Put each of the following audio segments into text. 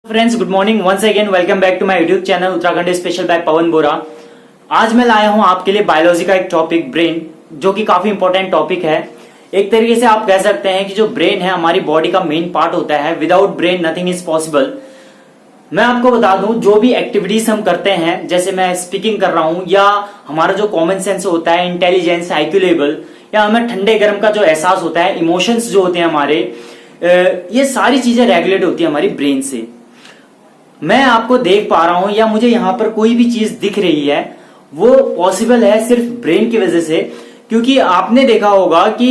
Friends, good morning. Once again welcome back to my YouTube channel Uttarakhand special by Pawan Bora. आज मैं लाया हूं आपके लिए बायोलॉजी का एक टॉपिक, ब्रेन, जो कि काफी इंपॉर्टेंट टॉपिक है। एक तरीके से आप कह सकते हैं कि जो ब्रेन है हमारी बॉडी का मेन पार्ट होता है। Without brain nothing is possible. मैं आपको बता दूं, जो भी एक्टिविटीज हम करते हैं, जैसे मैं स्पीकिंग कर रहा हूं, या हमारा जो कॉमन सेंस होता है, इंटेलिजेंस, आईक्यू लेवल, या हमें ठंडे गर्म का जो एहसास होता है, इमोशंस जो होते हैं हमारे, ये सारी चीजें रेगुलेट होती है हमारी ब्रेन से। मैं आपको देख पा रहा हूं या मुझे यहां पर कोई भी चीज दिख रही है, वो पॉसिबल है सिर्फ ब्रेन की वजह से। क्योंकि आपने देखा होगा कि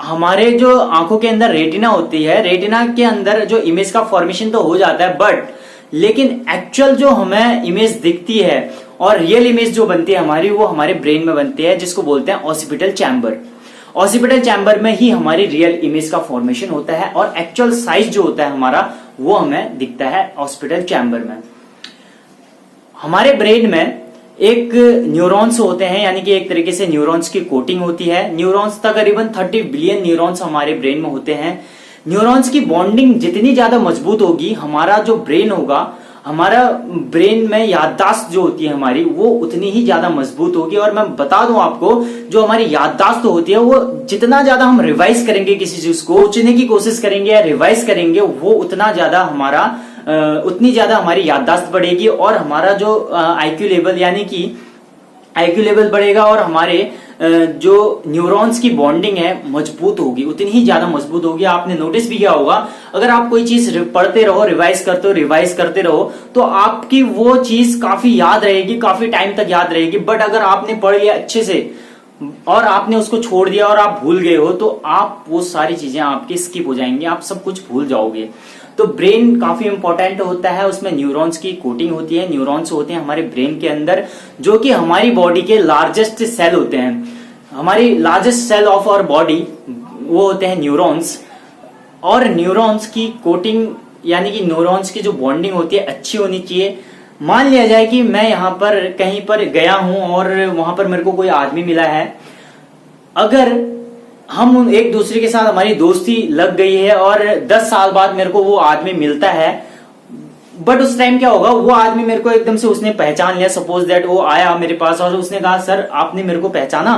हमारे जो आंखों के अंदर रेटिना होती है, रेटिना के अंदर जो इमेज का फॉर्मेशन तो हो जाता है, बट लेकिन एक्चुअल जो हमें इमेज दिखती है और रियल इमेज जो बनती है हमारी, वो हमारे ब्रेन में बनती है, जिसको बोलते हैं ऑसिपिटल चैम्बर। ऑसिपिटल चैम्बर में ही हमारी रियल इमेज का फॉर्मेशन होता है और एक्चुअल साइज जो होता है हमारा, वो हमें दिखता है ऑसिपिटल चैम्बर में। हमारे ब्रेन में एक न्यूरॉन्स होते हैं, यानी कि एक तरीके से न्यूरॉन्स की कोटिंग होती है। न्यूरॉन्स तकरीबन 30 बिलियन न्यूरॉन्स हमारे ब्रेन में होते हैं। न्यूरॉन्स की बॉन्डिंग जितनी ज्यादा मजबूत होगी, हमारा जो ब्रेन होगा, हमारा ब्रेन में याददाश्त जो होती है हमारी, वो उतनी ही ज्यादा मजबूत होगी। और मैं बता दूं आपको, जो हमारी याददाश्त होती है, वो जितना ज्यादा हम रिवाइज करेंगे, किसी चीज को सोचने की कोशिश करेंगे या रिवाइज करेंगे, वो उतना ज्यादा हमारा उतनी ज्यादा हमारी याददाश्त बढ़ेगी और हमारा जो आईक्यू लेवल, यानी कि आईक्यू लेवल बढ़ेगा और हमारे जो न्यूरॉन्स की बॉन्डिंग है मजबूत होगी, उतनी ही ज्यादा मजबूत होगी। आपने नोटिस भी किया होगा, अगर आप कोई चीज पढ़ते रहो, रिवाइज करते रहो, तो आपकी वो चीज काफी याद रहेगी, काफी टाइम तक याद रहेगी। बट अगर आपने पढ़ लिया अच्छे से और आपने उसको छोड़ दिया और आप भूल गए हो, तो आप वो सारी चीजें आपकी स्किप हो जाएंगी, आप सब कुछ भूल जाओगे। तो ब्रेन काफी इंपॉर्टेंट होता है, उसमें न्यूरॉन्स की कोटिंग होती है। न्यूरॉन्स होते हैं हमारे ब्रेन के अंदर, जो कि हमारी बॉडी के लार्जेस्ट सेल होते हैं। हमारी largest cell of our body वो होते हैं न्यूरॉन्स। और न्यूरॉन्स की कोटिंग, यानी कि न्यूरॉन्स की जो बॉन्डिंग होती है, अच्छी होनी चाहिए। मान लिया जाए कि मैं यहाँ पर कहीं पर गया हूं और वहां पर मेरे को कोई आदमी मिला है। अगर हम एक दूसरे के साथ हमारी दोस्ती लग गई है और 10 साल बाद मेरे को वो आदमी मिलता है, बट उस टाइम क्या होगा, वो आदमी मेरे को एकदम से उसने पहचान लिया। सपोज दैट वो आया मेरे पास और उसने कहा, सर आपने मेरे को पहचाना?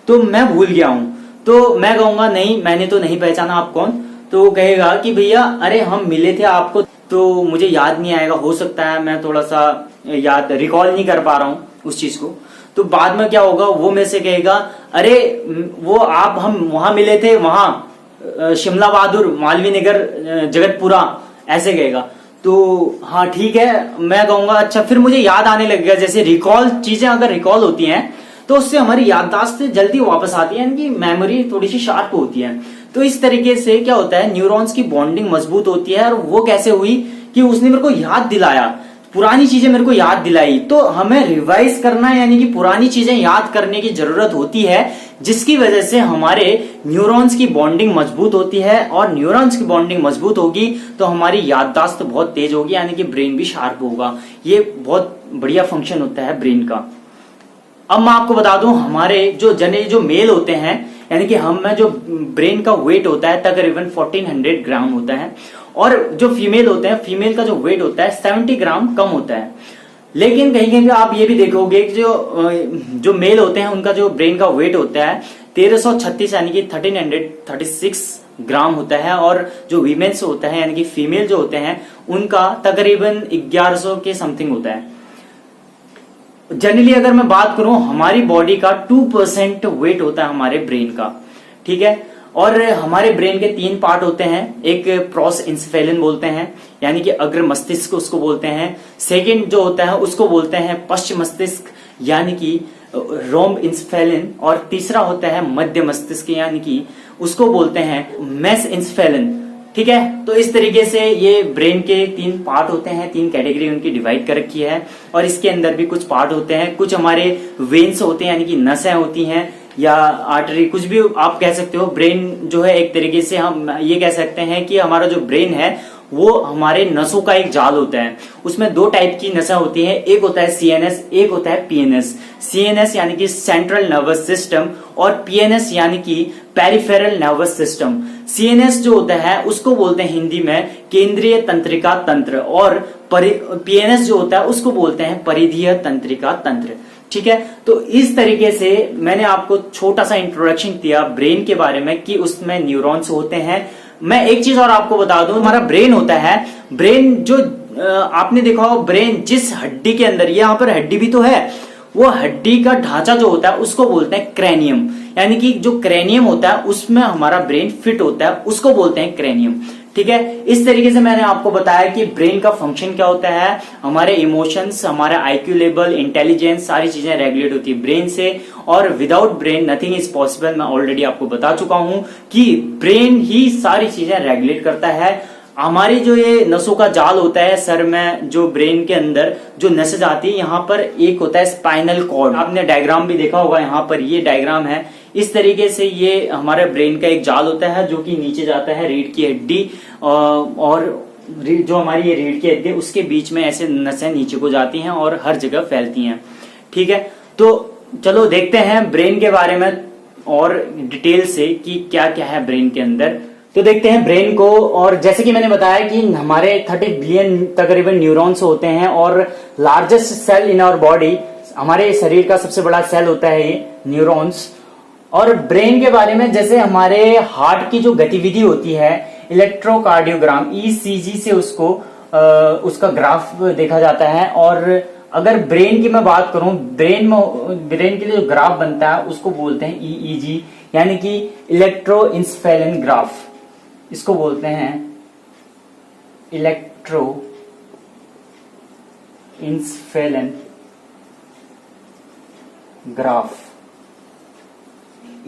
तो मैं भूल गया हूं, तो मैं कहूंगा नहीं, मैंने तो नहीं पहचाना, आप कौन? तो वो कहेगा कि भैया अरे हम मिले थे आपको, तो मुझे याद नहीं आएगा, हो सकता है मैं थोड़ा सा याद रिकॉल नहीं कर पा रहा हूं उस चीज को। तो बाद में क्या होगा, वो मेरे से कहेगा, अरे वो आप हम वहां मिले थे, वहां शिमला बहादुर, मालवीय नगर, जगतपुरा, ऐसे कहेगा। तो हाँ ठीक है, मैं कहूंगा अच्छा, फिर मुझे याद आने लगेगा। जैसे रिकॉल, चीजें अगर रिकॉल होती हैं तो उससे हमारी याददाश्त जल्दी वापस आती है, यानी मेमोरी थोड़ी सी शार्प होती है। तो इस तरीके से क्या होता है, न्यूरॉन्स की बॉन्डिंग मजबूत होती है। और वो कैसे हुई कि उसने मेरे को याद दिलाया, पुरानी चीजें मेरे को याद दिलाई। तो हमें रिवाइज करना है, यानी कि पुरानी चीजें याद करने की जरूरत होती है, जिसकी वजह से हमारे न्यूरॉन्स की बॉन्डिंग मजबूत होती है। और न्यूरॉन्स की बॉन्डिंग मजबूत होगी तो हमारी याददाश्त बहुत तेज होगी, यानी कि ब्रेन भी शार्प होगा। ये बहुत बढ़िया फंक्शन होता है ब्रेन का। अब मैं आपको बता दूं, हमारे जो मेल होते हैं, यानी कि हम में जो ब्रेन का वेट होता है तकरीबन 1400 ग्राम होता है, और जो फीमेल होते हैं, फीमेल का जो वेट होता है 70 ग्राम कम होता है। लेकिन कहीं कहीं आप ये भी देखोगे कि जो मेल होते हैं, उनका जो ब्रेन का वेट होता है 1336, यानी कि 1336 ग्राम होता है। और जो वीमेन्स होता है, यानी कि फीमेल जो होते हैं, उनका तकरीबन 1100 के समथिंग होता है। जनरली अगर मैं बात करूं, हमारी बॉडी का 2% वेट होता है हमारे ब्रेन का, ठीक है। और हमारे ब्रेन के 3 पार्ट होते हैं। एक प्रोस इंसेफेलन बोलते हैं, यानी कि अग्र मस्तिष्क उसको बोलते हैं। सेकंड जो होता है उसको बोलते हैं पश्च मस्तिष्क, यानी कि रोम इंसेफेलन। और तीसरा होता है मध्य मस्तिष्क, यानी कि उसको बोलते हैं मेस इंसेफेलन, ठीक है। तो इस तरीके से ये ब्रेन के 3 पार्ट होते हैं, 3 कैटेगरी उनकी डिवाइड कर रखी है। और इसके अंदर भी कुछ पार्ट होते हैं, कुछ हमारे वेन्स होते हैं, यानी कि नसें होती हैं, या आर्टरी, कुछ भी आप कह सकते हो। ब्रेन जो है, एक तरीके से हम ये कह सकते हैं कि हमारा जो ब्रेन है वो हमारे नसों का एक जाल होता है। उसमें दो टाइप की नसें होती हैं, एक होता है सीएनएस, एक होता है पीएनएस। सीएनएस यानी कि सेंट्रल नर्वस सिस्टम और पीएनएस यानी कि पेरिफेरल नर्वस सिस्टम। सीएनएस जो होता है उसको बोलते हैं हिंदी में केंद्रीय तंत्रिका तंत्र, और पीएनएस जो होता है उसको बोलते हैं परिधीय तंत्रिका तंत्र। ठीक है, तो इस तरीके से मैंने आपको छोटा सा इंट्रोडक्शन दिया ब्रेन के बारे में कि उसमें न्यूरॉन्स होते हैं। मैं एक चीज और आपको बता दूं, हमारा ब्रेन होता है, ब्रेन जो आपने देखा हो, ब्रेन जिस हड्डी के अंदर, यहाँ पर हड्डी भी तो है, वो हड्डी का ढांचा जो होता है उसको बोलते हैं क्रेनियम। यानी कि जो क्रेनियम होता है उसमें हमारा ब्रेन फिट होता है, उसको बोलते हैं क्रेनियम। ठीक है, इस तरीके से मैंने आपको बताया कि ब्रेन का फंक्शन क्या होता है। हमारे इमोशंस, हमारा आईक्यू लेवल, इंटेलिजेंस, सारी चीजें रेगुलेट होती है ब्रेन से, और without brain nothing is possible. मैं ऑलरेडी आपको बता चुका हूं कि ब्रेन ही सारी चीजें रेगुलेट करता है। हमारी जो ये नसों का जाल होता है सर में, जो ब्रेन के अंदर जो नसें जाती है, यहाँ पर एक होता है स्पाइनल कॉर्ड। आपने डायग्राम भी देखा होगा, यहाँ पर ये डायग्राम है। इस तरीके से ये हमारे ब्रेन का एक जाल होता है जो कि नीचे जाता है रीढ़ की हड्डी, और जो हमारी ये रीढ़ की हड्डी है उसके बीच में ऐसे नसें नीचे को जाती हैं और हर जगह फैलती हैं। ठीक है, तो चलो देखते हैं ब्रेन के बारे में और डिटेल से कि क्या क्या है ब्रेन के अंदर। तो देखते हैं ब्रेन को। और जैसे कि मैंने बताया कि हमारे 30 बिलियन तकरीबन न्यूरॉन्स होते हैं, और largest cell in our body, हमारे शरीर का सबसे बड़ा सेल होता है ये न्यूरॉन्स। और ब्रेन के बारे में, जैसे हमारे हार्ट की जो गतिविधि होती है, इलेक्ट्रोकार्डियोग्राम ईसीजी से उसका ग्राफ देखा जाता है। और अगर ब्रेन की मैं बात करूं, ब्रेन के लिए जो ग्राफ बनता है उसको बोलते हैं ईईजी, यानी कि इलेक्ट्रोइंसेफेलन ग्राफ। इसको बोलते हैं इलेक्ट्रोइंसेफेलन ग्राफ।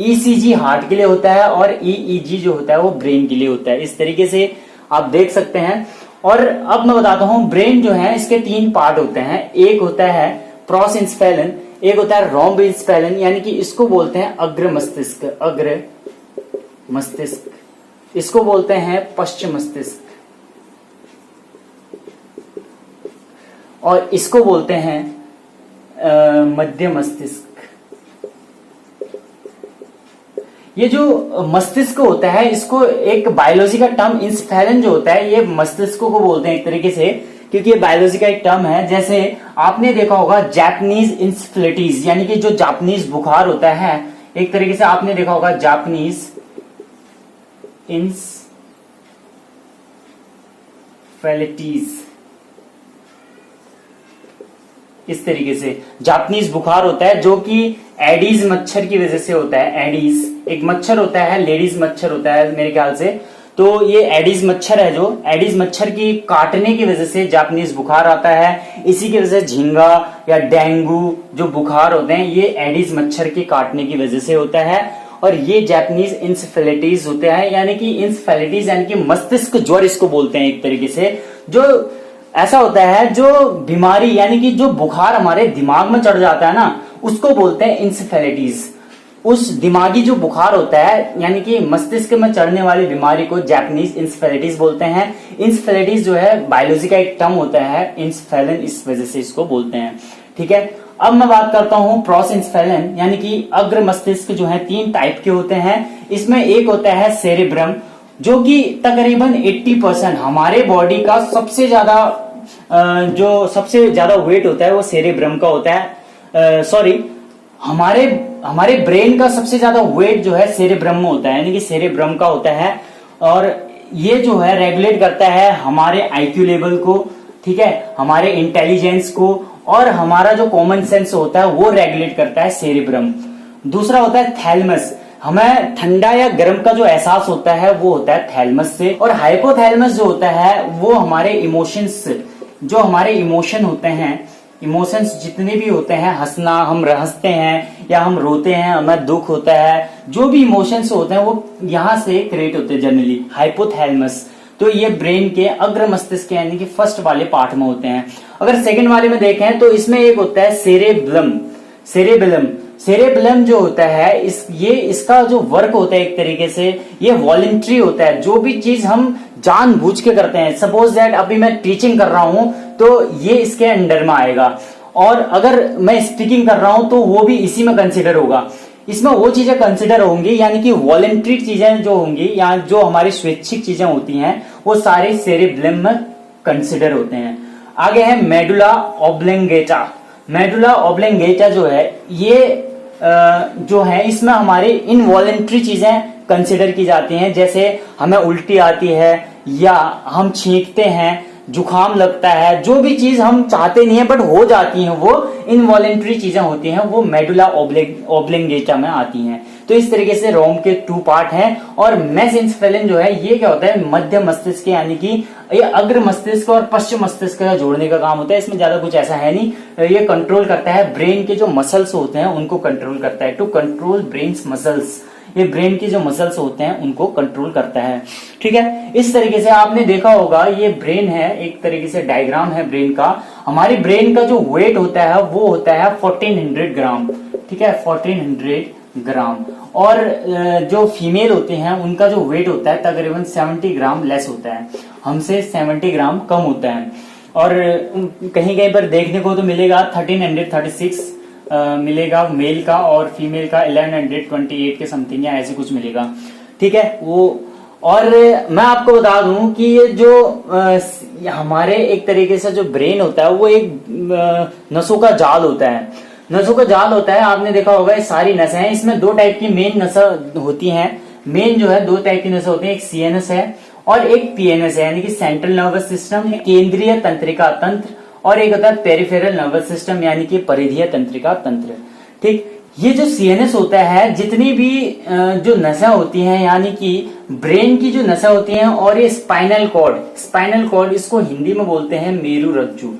ईसीजी हार्ट के लिए होता है और ईईजी जो होता है वो ब्रेन के लिए होता है। इस तरीके से आप देख सकते हैं। और अब मैं बताता हूं, ब्रेन जो है इसके 3 पार्ट होते हैं। एक होता है प्रोसिंसेफेलन, एक होता है रोम्बिंसेफेलन, यानी कि इसको बोलते हैं अग्र मस्तिष्क, इसको बोलते हैं पश्चिम मस्तिष्क, और इसको बोलते हैं मध्य मस्तिष्क। ये जो मस्तिष्क होता है, इसको एक बायोलॉजी का टर्म इंसेफेलन जो होता है, ये मस्तिष्क को बोलते हैं एक तरीके से, क्योंकि ये बायोलॉजी का एक टर्म है। जैसे आपने देखा होगा जापानीज इंसेफेलिटीज, यानी कि जो जापानीज बुखार होता है, एक तरीके से आपने देखा होगा जापानीज इंसेफेलिटीज। इस तरीके से जापानीज बुखार होता है जो कि एडीज मच्छर की वजह से होता है। एडीज एक मच्छर होता है, लेडीज मच्छर होता है मेरे ख्याल से। तो ये एडीज मच्छर है, जो एडीज मच्छर की काटने की वजह से जापानीज बुखार आता है। इसी की वजह से झींगा या डेंगू जो बुखार होते हैं, ये एडीज मच्छर के काटने की वजह से होता है। और ये जापानीज इंसेफेलिटीज होते हैं, यानी कि इंसेफेलिटीज यानी कि मस्तिष्क ज्वर इसको बोलते हैं एक तरीके से। जो ऐसा होता है, जो बीमारी यानी कि जो बुखार हमारे दिमाग में चढ़ जाता है ना, उसको बोलते हैं इंसेफेलिटीज। उस दिमागी जो बुखार होता है, यानी कि मस्तिष्क में चढ़ने वाली बीमारी को जापानीज इंसेफेलिटीज बोलते हैं। इंसेफेलिटीज जो है बायोलॉजी का एक टर्म होता है, इंसेफेलन, इस वजह से इसको बोलते हैं। ठीक है, अब मैं बात करता हूं प्रोसिंसेफेलन, यानी कि अग्र मस्तिष्क जो है 3 टाइप के होते हैं। इसमें एक होता है सेरेब्रम, जो कि तकरीबन 80% हमारे बॉडी का सबसे ज्यादा वेट होता है वो सेरेब्रम का होता है। सॉरी, हमारे ब्रेन का सबसे ज्यादा वेट जो है सेरेब्रम में होता है, यानी कि सेरेब्रम का होता है। और ये जो है रेगुलेट करता है हमारे आईक्यू लेवल को, ठीक है, हमारे इंटेलिजेंस को, और हमारा जो कॉमन सेंस होता है वो रेगुलेट करता है सेरेब्रम। दूसरा होता है थैलमस, हमें ठंडा या गर्म का जो एहसास होता है वो होता है थैलमस से। और हाइपोथैलमस जो होता है वो हमारे इमोशंस, जो हमारे इमोशन होते हैं, इमोशंस जितने भी होते हैं, हंसना, हम हंसते हैं या हम रोते हैं, हमें दुख होता है, जो भी इमोशंस होते हैं वो यहाँ से क्रिएट होते हैं जनरली, हाइपोथैलमस। तो ये ब्रेन के अग्र मस्तिष्क यानी कि फर्स्ट वाले पार्ट में होते हैं। अगर सेकंड वाले में देखें तो इसमें एक होता है सेरेबेलम जो होता है, इसका जो वर्क होता है एक तरीके से ये वॉलंटरी होता है। जो भी चीज हम जानबूझ के करते हैं। सपोज दैट अभी मैं टीचिंग कर रहा हूं तो ये इसके अंडर में आएगा, और अगर मैं स्पीकिंग कर रहा हूं तो वो भी इसी में कंसिडर होगा। इसमें वो चीजें कंसिडर होंगी, यानी कि वॉलेंट्री चीजें जो होंगी या जो हमारी स्वैच्छिक चीजें होती हैं वो सारे सेरेब्रम में कंसिडर होते हैं। आगे है मेडुला ऑब्लेंगेटा। मेडुला ऑब्लेंगेटा जो है ये जो है इसमें हमारे इनवॉलेंट्री चीजें कंसिडर की जाती हैं, जैसे हमें उल्टी आती है या हम छींकते हैं, जुकाम लगता है, जो भी चीज हम चाहते नहीं है बट हो जाती हैं, वो इनवॉलेंट्री चीजें होती हैं, वो मेडुला ऑब्लेंगेटा में आती हैं। तो इस तरीके से रोम के 2 पार्ट हैं। और मेसेंसेफेलन जो है ये क्या होता है, मध्य मस्तिष्क यानी कि ये अग्र मस्तिष्क और पश्चिम मस्तिष्क का जोड़ने का काम होता है। इसमें ज्यादा कुछ ऐसा है नहीं, ये कंट्रोल करता है ब्रेन के जो मसल्स होते हैं उनको कंट्रोल करता है। टू कंट्रोल ब्रेन्स मसल्स, ये ब्रेन के जो मसल्स होते हैं उनको कंट्रोल करता है। ठीक है, इस तरीके से आपने देखा होगा ये ब्रेन है, एक तरीके से डायग्राम है ब्रेन का। हमारी ब्रेन का जो वेट होता है वो होता है 1400 ग्राम। ठीक है, 1400 ग्राम। और जो फीमेल होते हैं उनका जो वेट होता है तकरीबन 70 ग्राम लेस होता है, हमसे 70 ग्राम कम होता है। और कहीं कहीं पर देखने को तो मिलेगा 1336 मिलेगा मेल का, और फीमेल का 1128 के समथिंग या ऐसे कुछ मिलेगा। ठीक है वो। और मैं आपको बता दूं कि ये जो हमारे एक तरीके से जो ब्रेन होता है वो एक नसों का जाल होता है। नसों का जाल होता है, आपने देखा होगा ये सारी नसें हैं, इसमें 2 टाइप की मेन नसा होती हैं। मेन जो है 2 टाइप की नसें होती हैं, एक सीएनएस है और एक पीएनएस है, यानी कि सेंट्रल नर्वस सिस्टम, केंद्रीय तंत्रिका तंत्र, और एक होता है पेरिफेरल नर्वस सिस्टम यानी कि परिधीय तंत्रिका तंत्र। ठीक, ये जो सीएनएस होता है, जितनी भी जो नसें होती हैं यानी कि ब्रेन की जो नसें होती हैं, और ये स्पाइनल कॉर्ड इसको हिंदी में बोलते हैं मेरु रज्जु,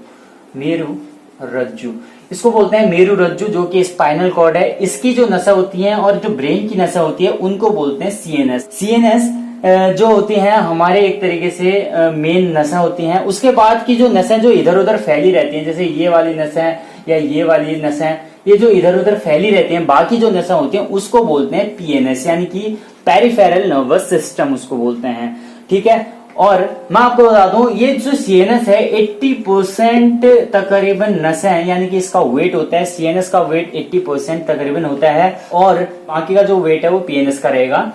इसको बोलते हैं मेरु रज्जु, जो कि स्पाइनल कॉर्ड है। इसकी जो नसें होती हैं और जो ब्रेन की नसें होती है उनको बोलते हैं सीएनएस जो होती हैं हमारे एक तरीके से मेन नसें होती हैं। उसके बाद की जो नसें जो इधर उधर फैली रहती हैं, जैसे ये वाली नसें या ये वाली नसें, ये जो इधर उधर फैली रहती हैं, बाकी जो नसें होती हैं उसको बोलते हैं पीएनएस, यानी कि पेरिफेरल नर्वस सिस्टम उसको बोलते हैं। ठीक है, और मैं आपको बता दूं ये जो सीएनएस है 80% तकरीबन नसें हैं, यानी कि इसका वेट होता है, सीएनएस का वेट 80% तकरीबन होता है, और बाकी का जो वेट है वो पीएनएस का रहेगा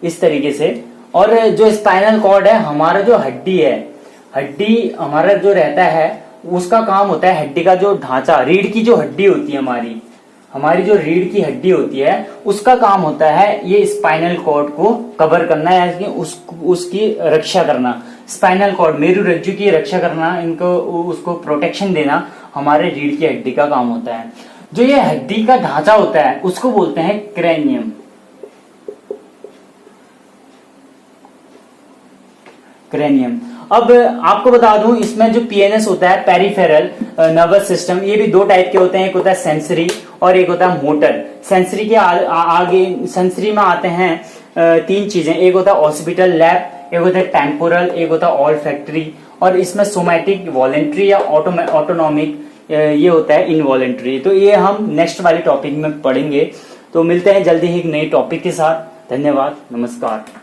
इस तरीके से। और जो स्पाइनल कॉर्ड है, हमारा जो हड्डी हमारा जो रहता है उसका काम होता है, हड्डी का जो ढांचा, रीढ़ की जो हड्डी होती है हमारी जो रीढ़ की हड्डी होती है उसका काम होता है ये स्पाइनल कॉर्ड को कवर करना, यानी उसकी रक्षा करना। स्पाइनल कॉर्ड मेरु रज्जु की रक्षा करना, इनको उसको प्रोटेक्शन देना हमारे रीढ़ की हड्डी का काम होता है। जो ये हड्डी का ढांचा होता है उसको बोलते हैं क्रेनियम। अब आपको बता दूं इसमें जो पीएनएस होता है पेरिफेरल नर्वस सिस्टम, ये भी 2 टाइप के होते हैं, एक होता है सेंसरी और एक होता है मोटर। सेंसरी के आगे सेंसरी में आते हैं 3 चीजें, एक होता है ऑसिपिटल लैब, एक होता है टेम्पोरल, एक होता है ऑल्फैक्टरी, और इसमें सोमैटिक, वॉलेंट्री या ऑटोनॉमिक, ये होता है इनवॉलेंट्री। तो ये हम नेक्स्ट वाले टॉपिक में पढ़ेंगे। तो मिलते हैं जल्दी ही एक नए टॉपिक के साथ। धन्यवाद, नमस्कार।